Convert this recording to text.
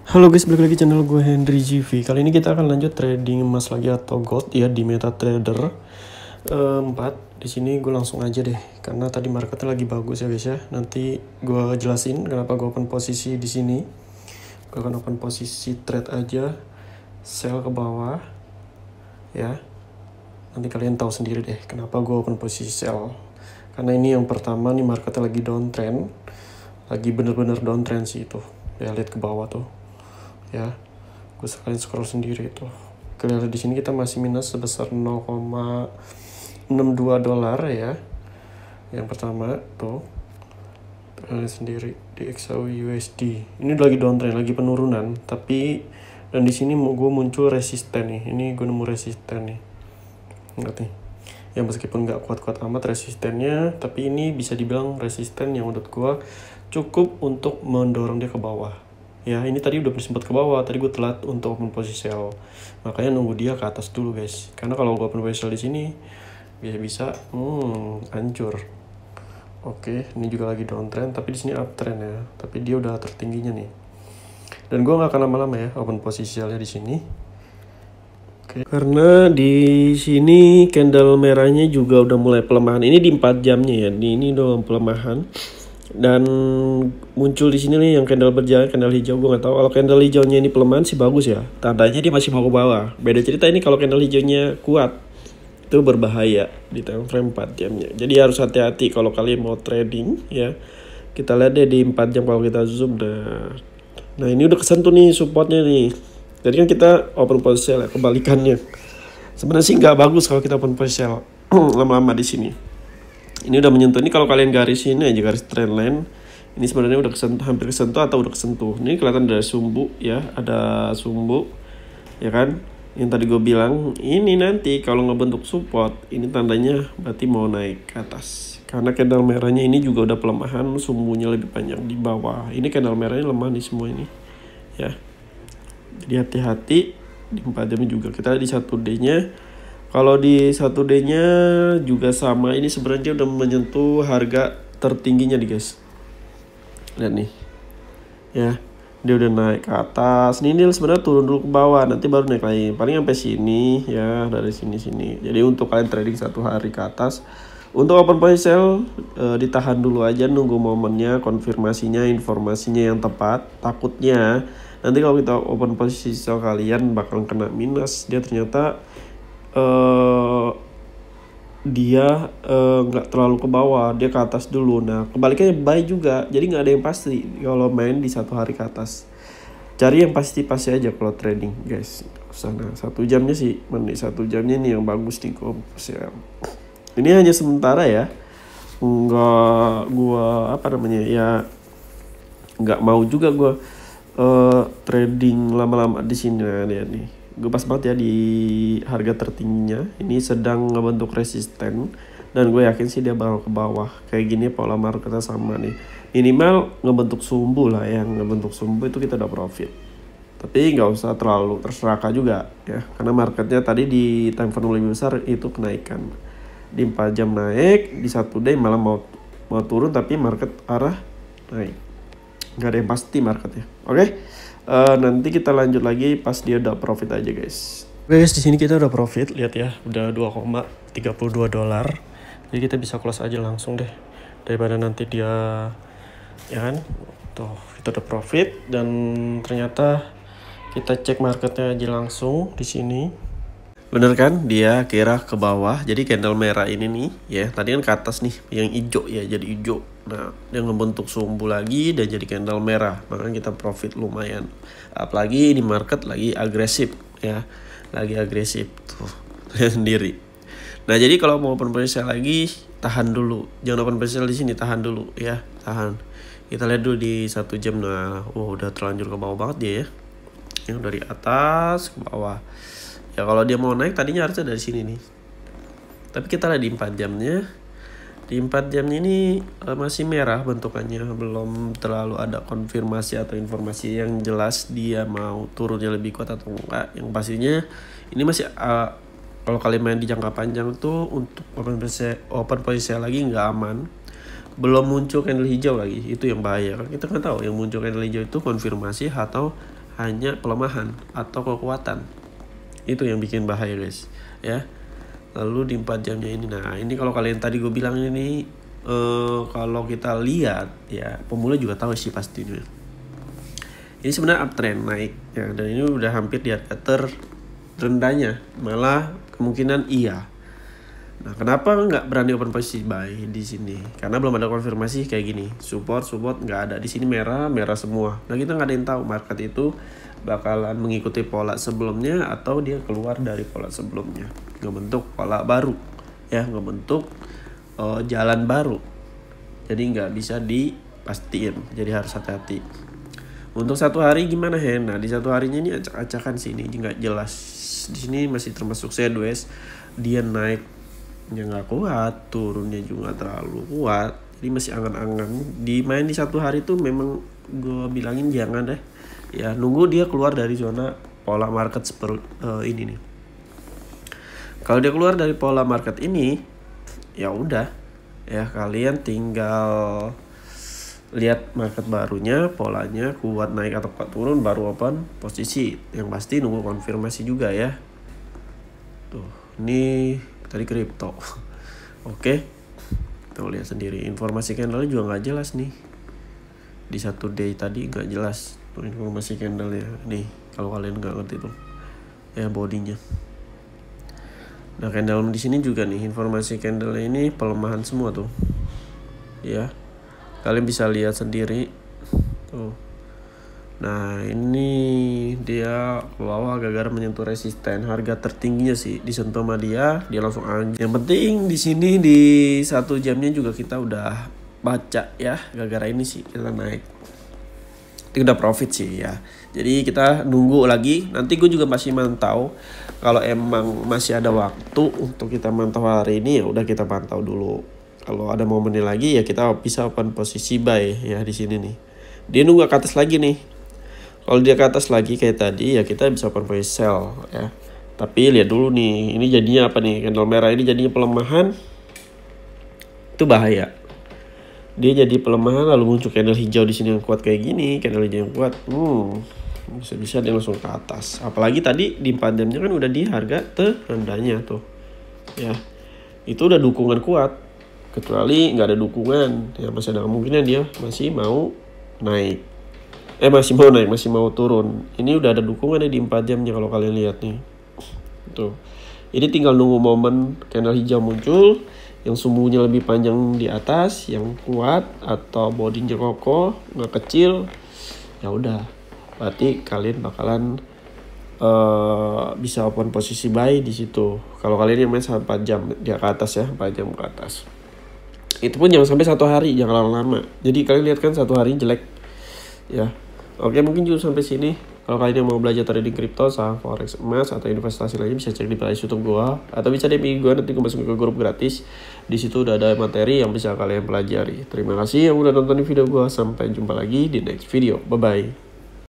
Halo guys, balik lagi channel gue Henry GV. Kali ini kita akan lanjut trading emas lagi atau gold ya di MetaTrader 4. Di sini gue langsung aja deh karena tadi marketnya lagi bagus ya guys ya. Nanti gue jelasin kenapa gue open posisi di sini. Gue akan open posisi trade aja, sell ke bawah ya. Nanti kalian tahu sendiri deh kenapa gue open posisi sell. Karena ini yang pertama nih marketnya lagi downtrend. Lagi bener-bener downtrend sih itu. Ya lihat ke bawah tuh. Ya, gue sekalian scroll sendiri tuh. Kelihatan di sini kita masih minus sebesar 0,62 dolar ya. Yang pertama tuh sendiri di XAUI USD. Ini lagi downtrend, lagi penurunan. Tapi dan di sini gue muncul resisten nih. Ini gue nemu resisten nih. Lihat nih. Ya meskipun nggak kuat-kuat amat resistennya, tapi ini bisa dibilang resisten yang menurut gue cukup untuk mendorong dia ke bawah. Ya ini tadi udah sempat ke bawah, tadi gue telat untuk open posisi sell. Makanya nunggu dia ke atas dulu guys. Karena kalau gue open posisi sell di sini bisa hancur. Oke, ini juga lagi downtrend, tapi di sini uptrend ya. Tapi dia udah tertingginya nih. Dan gue nggak akan lama-lama ya open posisi sellnya di sini. Oke. Karena di sini candle merahnya juga udah mulai pelemahan. Ini di 4 jamnya ya. Ini udah pelemahan. Dan muncul di sini nih yang candle berjalan, candle hijau. Gue nggak tahu kalau candle hijaunya ini pelemahan sih bagus ya, tandanya dia masih mau ke bawah. Beda cerita ini kalau candle hijaunya kuat, itu berbahaya di time frame 4 jamnya. Jadi harus hati-hati kalau kalian mau trading ya. Kita lihat deh di 4 jam kalau kita zoom. Nah ini udah kesentuh nih supportnya nih. Jadi kan kita open posisi sell ya, kebalikannya. Sebenarnya sih nggak bagus kalau kita open posisi sell lama-lama di sini. Ini udah menyentuh. Ini kalau kalian garisin aja garis trend line, ini sebenarnya udah kesentuh, hampir kesentuh atau udah kesentuh. Ini kelihatan ada sumbu ya, ada sumbu ya kan. Yang tadi gue bilang, ini nanti kalau ngebentuk support, ini tandanya berarti mau naik ke atas. Karena candle merahnya ini juga udah pelemahan, sumbunya lebih panjang di bawah. Ini candle merahnya lemah nih semua ini ya. Jadi hati-hati di 4 jam juga. Kita di 1D-nya. Kalau di 1D-nya juga sama, ini sebenarnya udah menyentuh harga tertingginya nih guys. Lihat nih. Ya, dia udah naik ke atas. Ini sebenarnya turun dulu ke bawah, nanti baru naik lagi. Paling sampai sini ya, dari sini. Jadi untuk kalian trading 1 hari ke atas, untuk open posisi sell ditahan dulu aja, nunggu momennya, konfirmasinya, informasinya yang tepat. Takutnya nanti kalau kita open posisi sell kalian bakal kena minus. Dia ternyata dia nggak terlalu ke bawah, dia ke atas dulu. Nah kebalikannya buy juga, jadi nggak ada yang pasti kalau main di 1 hari ke atas. Cari yang pasti aja kalau trading guys. Sana 1 jamnya sih, menit 1 jamnya nih yang bagus nih kok. Ini hanya sementara ya, nggak gua nggak mau juga gua trading lama-lama di sini. Nah, lihat nih. Gue pas banget ya di harga tertingginya. Ini sedang ngebentuk resisten dan gue yakin sih dia bakal ke bawah. Kayak gini pola marketnya sama nih. Minimal ngebentuk sumbu lah ya. Ngebentuk sumbu itu kita udah profit. Tapi nggak usah terlalu terseraka juga ya. Karena marketnya tadi di time frame lebih besar itu kenaikan. Di 4 jam naik, di 1D malah mau turun tapi market arah naik. Nggak ada yang pasti marketnya. Oke. Nanti kita lanjut lagi pas dia udah profit aja guys. Guys, di sini kita udah profit, lihat ya, udah 2,32 dolar. Jadi kita bisa close aja langsung deh. Daripada nanti dia ya kan. Tuh, kita udah profit dan ternyata kita cek marketnya aja langsung di sini. Bener kan? Dia kira ke bawah. Jadi candle merah ini nih ya. Tadi kan ke atas nih yang hijau ya, jadi hijau. Nah, dia ngebentuk sumbu lagi dan jadi candle merah. Makanya kita profit lumayan. Apalagi di market lagi agresif ya. Lagi agresif tuh. Lihat sendiri. Nah, jadi kalau mau open posisi lagi tahan dulu. Jangan open posisi di sini, tahan dulu ya. Tahan. Kita lihat dulu di 1 jam. Nah, udah terlanjur ke bawah banget dia ya. Yang dari atas ke bawah. Ya kalau dia mau naik tadinya harusnya dari sini nih. Tapi kita lihat di 4 jamnya. Di 4 jam ini masih merah bentukannya. Belum terlalu ada konfirmasi atau informasi yang jelas dia mau turunnya lebih kuat atau enggak. Yang pastinya ini masih kalau kalian main di jangka panjang tuh untuk open posisi lagi nggak aman. Belum muncul candle hijau lagi. Itu yang bahaya. Kita kan tahu yang muncul candle hijau itu konfirmasi atau hanya pelemahan atau kekuatan. Itu yang bikin bahaya guys ya. Lalu di 4 jamnya ini, nah ini kalau kalian tadi gue bilang ini kalau kita lihat ya, pemula juga tahu sih pasti ini. Ini sebenarnya uptrend naik ya, dan ini udah hampir di harga terendahnya, malah kemungkinan iya. Nah, kenapa nggak berani open posisi buy di sini? Karena belum ada konfirmasi kayak gini. Support nggak ada di sini, merah semua. Nah, kita nggak ada yang tahu market itu bakalan mengikuti pola sebelumnya atau dia keluar dari pola sebelumnya, ngebentuk pola baru, ya ngebentuk jalan baru. Jadi nggak bisa dipastiin. Jadi harus hati-hati. Untuk 1 hari gimana Hen? Nah, di 1 harinya ini acak-acakan sih, ini nggak jelas. Di sini masih termasuk sideways. Dia naik yang nggak kuat, turunnya juga terlalu kuat, jadi masih angan-angan. Dimain di 1 hari tuh memang gue bilangin jangan deh ya, nunggu dia keluar dari zona pola market ini nih. Kalau dia keluar dari pola market ini, ya udah ya, kalian tinggal lihat market barunya, polanya kuat naik atau kuat turun, baru open posisi. Yang pasti nunggu konfirmasi juga ya. Tuh, ini tadi kripto. Oke, kita lihat sendiri. Informasi candle juga nggak jelas nih. Di 1 day tadi nggak jelas tuh informasi candle ya. Nih, kalau kalian nggak ngerti tuh ya bodinya. Nah, candle di sini juga nih, informasi candle ini pelemahan semua tuh. Ya. Kalian bisa lihat sendiri tuh. Nah, ini dia ke bawah gara-gara menyentuh resisten. Harga tertingginya sih disentuh sama dia langsung anjing. Yang penting di sini di 1 jamnya juga kita udah baca ya, gara-gara ini sih kita naik. Itu udah profit sih ya. Jadi kita nunggu lagi. Nanti gue juga masih mantau. Kalau emang masih ada waktu untuk kita mantau hari ini, ya udah kita pantau dulu. Kalau ada momennya lagi ya kita bisa open posisi buy ya di sini nih. Dia nunggu ke atas lagi nih. Kalau dia ke atas lagi kayak tadi ya kita bisa open posisi sell ya. Tapi lihat dulu nih, ini jadinya apa nih? Candle merah ini jadinya pelemahan. Itu bahaya. Dia jadi pelemahan lalu muncul candle hijau di sini yang kuat kayak gini, candle hijau yang kuat. Bisa-bisa dia langsung ke atas. Apalagi tadi di 4 jamnya kan udah di harga terendahnya tuh. Ya. Itu udah dukungan kuat. Kecuali nggak ada dukungan, ya masih ada kemungkinan dia masih mau naik. Masih mau turun. Ini udah ada dukungannya di 4 jamnya kalau kalian lihat nih. Tuh. Ini tinggal nunggu momen candle hijau muncul, yang sumbunya lebih panjang di atas, yang kuat atau bodinya kokoh, nggak kecil. Ya udah. Berarti kalian bakalan bisa open posisi buy di situ. Kalau kalian yang main sampai 4 jam dia ke atas ya, 4 jam ke atas. Itu pun jangan sampai 1 hari, jangan lama-lama. Jadi kalian lihat kan 1 hari jelek ya. Oke, mungkin juga sampai sini. Kalau kalian yang mau belajar trading kripto, saham, forex, emas atau investasi lainnya bisa cek di playlist YouTube gua atau bisa DM gua, nanti gua masuk ke grup gratis. Di situ udah ada materi yang bisa kalian pelajari. Terima kasih yang udah nonton video gua. Sampai jumpa lagi di next video. Bye bye.